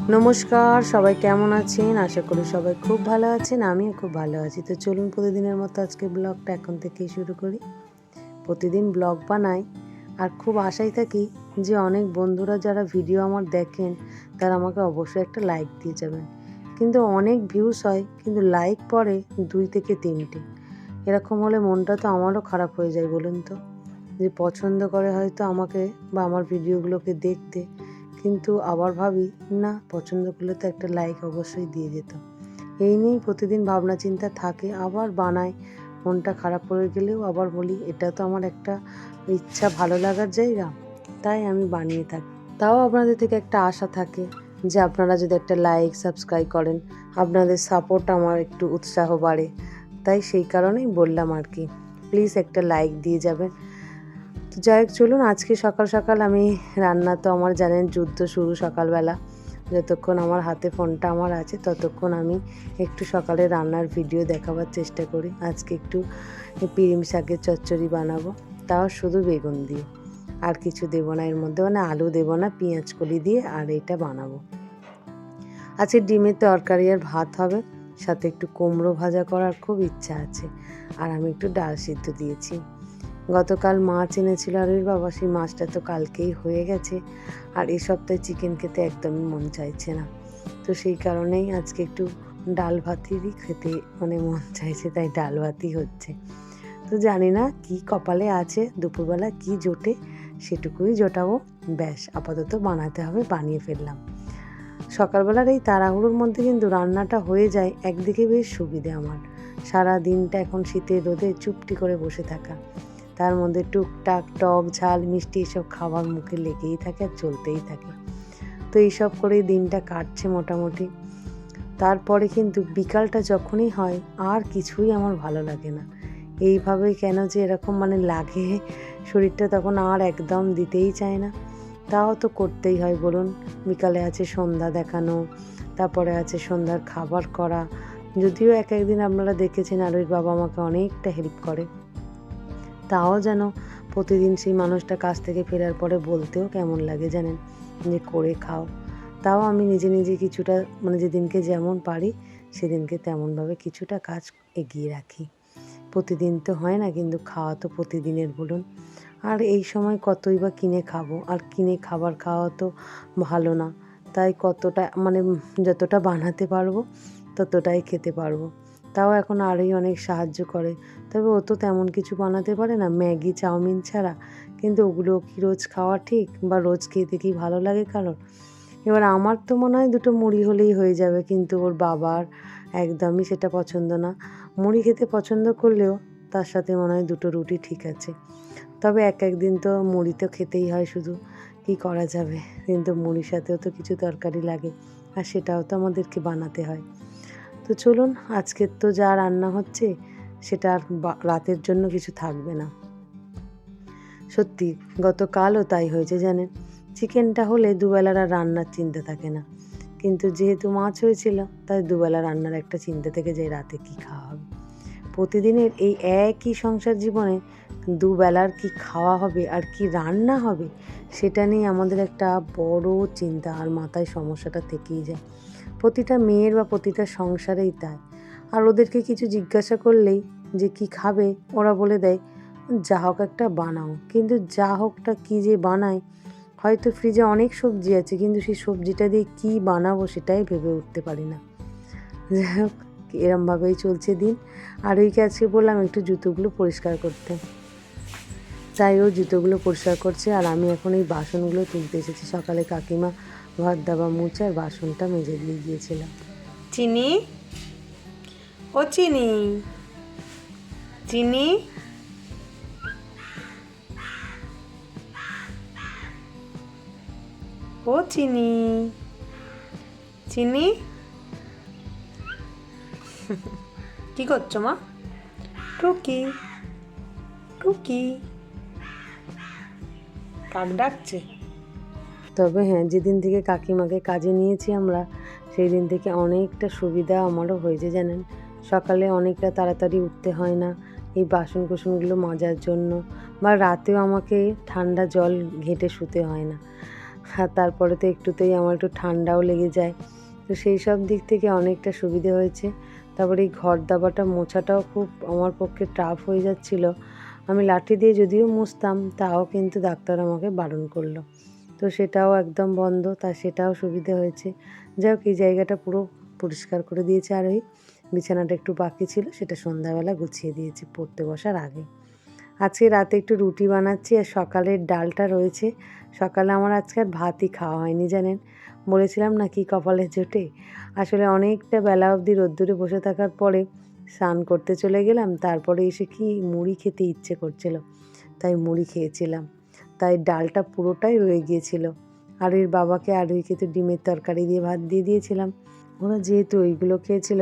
নমস্কার, সবাই কেমন আছেন? আশা করি সবাই খুব ভালো আছেন। আমিও খুব ভালো আছি। তো চলুন প্রতিদিনের মতো আজকে ব্লগটা এখন থেকেই শুরু করি। প্রতিদিন ব্লগ বানাই আর খুব আশায় থাকি যে অনেক বন্ধুরা যারা ভিডিও আমার দেখেন তারা আমাকে অবশ্যই একটা লাইক দিয়ে যাবেন। কিন্তু অনেক ভিউজ হয় কিন্তু লাইক পড়ে 2 থেকে 3টে। এরকম হলে মনটা তো আমারও খারাপ হয়ে যায় বলুন তো। যে পছন্দ করে হয়তো আমাকে বা আমার ভিডিওগুলোকে দেখতে, কিন্তু আবার ভাবি না, পছন্দ করলে তো একটা লাইক অবশ্যই দিয়ে যেত। এই নিয়েই প্রতিদিন ভাবনা চিন্তা থাকে, আবার বানাই। মনটা খারাপ হয়ে গেলেও আবার বলি এটা তো আমার একটা ইচ্ছা, ভালো লাগার জায়গা, তাই আমি বানিয়ে থাকি। তাও আপনাদের থেকে একটা আশা থাকে যে আপনারা যদি একটা লাইক সাবস্ক্রাইব করেন, আপনাদের সাপোর্ট আমার একটু উৎসাহ বাড়ে। তাই সেই কারণেই বললাম আর কি, প্লিজ একটা লাইক দিয়ে যাবেন। তো যাই হোক, চলুন আজকে সকাল সকাল আমি রান্না তো আমার জানেন যুদ্ধ শুরু সকালবেলা। যতক্ষণ আমার হাতে ফোনটা আমার আছে ততক্ষণ আমি একটু সকালে রান্নার ভিডিও দেখাবার চেষ্টা করি। আজকে একটু পিরিম শাকের চচ্চড়ি বানাবো, তাও শুধু বেগুন দিয়ে, আর কিছু দেবো না এর মধ্যে, মানে আলু দেবো না, পেঁয়াজ কলি দিয়ে আর এটা বানাবো। আজকে ডিমের তরকারি আর ভাত হবে, সাথে একটু কুমড়ো ভাজা করার খুব ইচ্ছা আছে, আর আমি একটু ডাল সিদ্ধ দিয়েছি। গতকাল মাছ এনেছিল আর ওর বাবা, সেই মাছটা তো কালকেই হয়ে গেছে, আর এই সপ্তাহে চিকেন খেতে একদমই মন চাইছে না। তো সেই কারণেই আজকে একটু ডাল ভাতেরই খেতে মানে মন চাইছে, তাই ডাল ভাতই হচ্ছে। তো জানি না কি কপালে আছে, দুপুরবেলা কি জোটে সেটুকুই জোটাবো, ব্যাস আপাতত বানাতে হবে, বানিয়ে ফেললাম। সকালবেলার এই তাড়াহুড়োর মধ্যে কিন্তু রান্নাটা হয়ে যায়, একদিকে বেশ সুবিধে আমার। সারা দিনটা এখন শীতের রোদে চুপটি করে বসে থাকা, তার মধ্যে টুকটাক টক ঝাল মিষ্টি এসব খাবার মুখে লেগেই থাকে আর চলতেই থাকে। তো এইসব করেই দিনটা কাটছে মোটামুটি। তারপরে কিন্তু বিকালটা যখনই হয় আর কিছুই আমার ভালো লাগে না। এইভাবে কেন যে এরকম মানে লাগে, শরীরটা তখন আর একদম দিতেই চায় না। তাও তো করতেই হয় বলুন। বিকালে আছে সন্ধ্যা দেখানো, তারপরে আছে সন্ধ্যার খাবার করা। যদিও এক একদিন আপনারা দেখেছেন আরুর বাবা আমাকে অনেকটা হেল্প করে, তাও যেন প্রতিদিন সেই মানুষটা কাজ থেকে ফেরার পরে বলতেও কেমন লাগে জানেন, যে করে খাও। তাও আমি নিজে নিজে কিছুটা মানে যেদিনকে যেমন পারি সেদিনকে তেমনভাবে কিছুটা কাজ এগিয়ে রাখি। প্রতিদিন তো হয় না, কিন্তু খাওয়া তো প্রতিদিনের বলুন। আর এই সময় কতই বা কিনে খাবো, আর কিনে খাবার খাওয়া তো ভালো না। তাই কতটা মানে যতটা বানাতে পারবো ততটাই খেতে পারবো। তাও এখন আরই অনেক সাহায্য করে, তবে ও তো তেমন কিছু বানাতে পারে না, ম্যাগি চাউমিন ছাড়া। কিন্তু ওগুলো কি রোজ খাওয়া ঠিক, বা রোজ খেতে কি ভালো লাগে কারোর? এবার আমার তো মনে হয় দুটো মুড়ি হলেই হয়ে যাবে, কিন্তু ওর বাবার একদমই সেটা পছন্দ না। মুড়ি খেতে পছন্দ করলেও তার সাথে মনে হয় দুটো রুটি ঠিক আছে। তবে এক একদিন তো মুড়ি তো খেতেই হয় শুধু, কি করা যাবে। কিন্তু মুড়ির সাথেও তো কিছু তরকারি লাগে, আর সেটাও তো আমাদেরকে বানাতে হয়। তো চলুন, আজকের তো যা রান্না হচ্ছে সেটা আর রাতের জন্য কিছু থাকবে না। সত্যি গতকালও তাই হয়েছে জানেন। চিকেনটা হলে দুবেলার আর রান্নার চিন্তা থাকে না, কিন্তু যেহেতু মাছ হয়েছিল তাই দুবেলা রান্নার একটা চিন্তা থেকে যায় রাতে কি খাওয়া হবে। প্রতিদিনের এই একই সংসার জীবনে দুবেলার কি খাওয়া হবে আর কি রান্না হবে সেটা নিয়ে আমাদের একটা বড় চিন্তা আর মাথায় সমস্যাটা থেকেই যায়। প্রতিটা মেয়ের বা প্রতিটা সংসারেই তাই। আর ওদেরকে কিছু জিজ্ঞাসা করলেই যে কি খাবে, ওরা বলে দেয় যা হোক একটা বানাও। কিন্তু যা হোকটা কী যে বানায়, হয়তো ফ্রিজে অনেক সবজি আছে কিন্তু সেই সবজিটা দিয়ে কী বানাবো সেটাই ভেবে উঠতে পারি না। যাই হোক, এরমভাবেই চলছে দিন। আর ওইকে আজকে বললাম একটু জুতোগুলো পরিষ্কার করতে, তাই ও জুতোগুলো পরিষ্কার করছে, আর আমি এখন এই বাসনগুলো তুলতে এসেছি। সকালে কাকিমা ঘর দাবা মুছে আর বাসনটা মেজে দিয়ে গিয়েছিলাম। চিনি, ও চিনি, চিনি, ও চিনি, চিনি, কি করছো মা? টুকি, টুকি, কাক ডাকছে। তবে হ্যাঁ, যেদিন থেকে কাকিমাকে কাজে নিয়েছি আমরা, সেই দিন থেকে অনেকটা সুবিধা আমারও হয়েছে জানেন। সকালে অনেকটা তাড়াতাড়ি উঠতে হয় না এই বাসন কুসনগুলো মাজার জন্য, বা রাতেও আমাকে ঠান্ডা জল ঘেঁটে শুতে হয় না। আর তারপরে তো একটুতেই আমার একটু ঠান্ডাও লেগে যায়, তো সেই সব দিক থেকে অনেকটা সুবিধে হয়েছে। তারপরে এই ঘর দাবাটা মোছাটাও খুব আমার পক্ষে টাফ হয়ে যাচ্ছিল। আমি লাঠি দিয়ে যদিও মুছতাম, তাও কিন্তু ডাক্তার আমাকে বারণ করলো, তো সেটাও একদম বন্ধ, তা সেটাও সুবিধে হয়েছে। যাই হোক, এই জায়গাটা পুরো পরিষ্কার করে দিয়েছে। আর ওই বিছানাটা একটু বাকি ছিল, সেটা সন্ধ্যাবেলা গুছিয়ে দিয়েছি পড়তে বসার আগে। আজকে রাতে একটু রুটি বানাচ্ছি, আর সকালের ডালটা রয়েছে। সকালে আমার আজকে আর ভাতই খাওয়া হয়নি, জানেন। বলেছিলাম না কি কপালে জোটে। আসলে অনেকটা বেলা অবধি রোদ্দুরে বসে থাকার পরে স্নান করতে চলে গেলাম, তারপরে এসে কি মুড়ি খেতে ইচ্ছে করছিল, তাই মুড়ি খেয়েছিলাম। তাই ডালটা পুরোটাই রয়ে গিয়েছিল। আর এর বাবাকে আর ওই খেতে ডিমের তরকারি দিয়ে ভাত দিয়ে দিয়েছিলাম। ওরা যেহেতু ওইগুলো খেয়েছিল,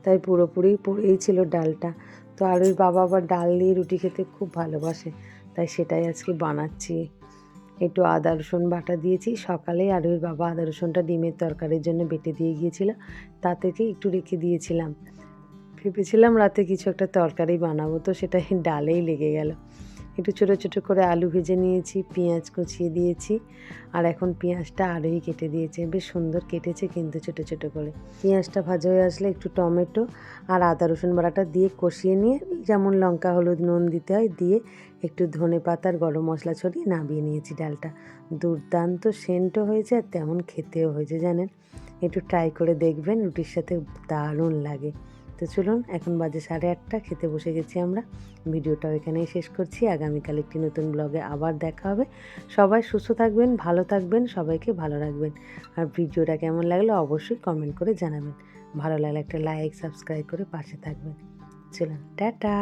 তাই পুরোপুরি পড়েই ছিল ডালটা। তো আর ওর বাবা আবার ডাল দিয়ে রুটি খেতে খুব ভালোবাসে, তাই সেটাই আজকে বানাচ্ছি। একটু আদা রসুন বাটা দিয়েছি সকালে, আর ওর বাবা আদা রসুনটা ডিমের তরকারির জন্য বেটে দিয়ে গিয়েছিল, তা থেকে একটু রেখে দিয়েছিলাম। ভেবেছিলাম রাতে কিছু একটা তরকারি বানাবো, তো সেটা ডালেই লেগে গেল। একটু ছোটো ছোটো করে আলু ভেজে নিয়েছি, পেঁয়াজ কুচিয়ে দিয়েছি, আর এখন পেঁয়াজটা আরোই কেটে দিয়েছে, বেশ সুন্দর কেটেছে কিন্তু ছোটো ছোটো করে। পেঁয়াজটা ভাজা হয়ে আসলে একটু টমেটো আর আদা রসুন বাটাটা দিয়ে কষিয়ে নিয়ে, যেমন লঙ্কা হলুদ নুন দিতে হয় দিয়ে, একটু ধনে পাতা আর গরম মশলা ছড়িয়ে নামিয়ে নিয়েছি ডালটা। দুর্দান্ত সেন্টও হয়েছে আর তেমন খেতেও হয়েছে, জানেন। একটু ট্রাই করে দেখবেন, রুটির সাথে দারুণ লাগে। তো চলুন, এখন বাজে 8:30, খেতে বসে গেছি আমরা। ভিডিওটাও এখানেই শেষ করছি। আগামীকাল একটি নতুন ব্লগে আবার দেখা হবে। সবাই সুস্থ থাকবেন, ভালো থাকবেন, সবাইকে ভালো রাখবেন। আর ভিডিওটা কেমন লাগলো অবশ্যই কমেন্ট করে জানাবেন। ভালো লাগলে একটা লাইক সাবস্ক্রাইব করে পাশে থাকবেন। চলুন, টাটা।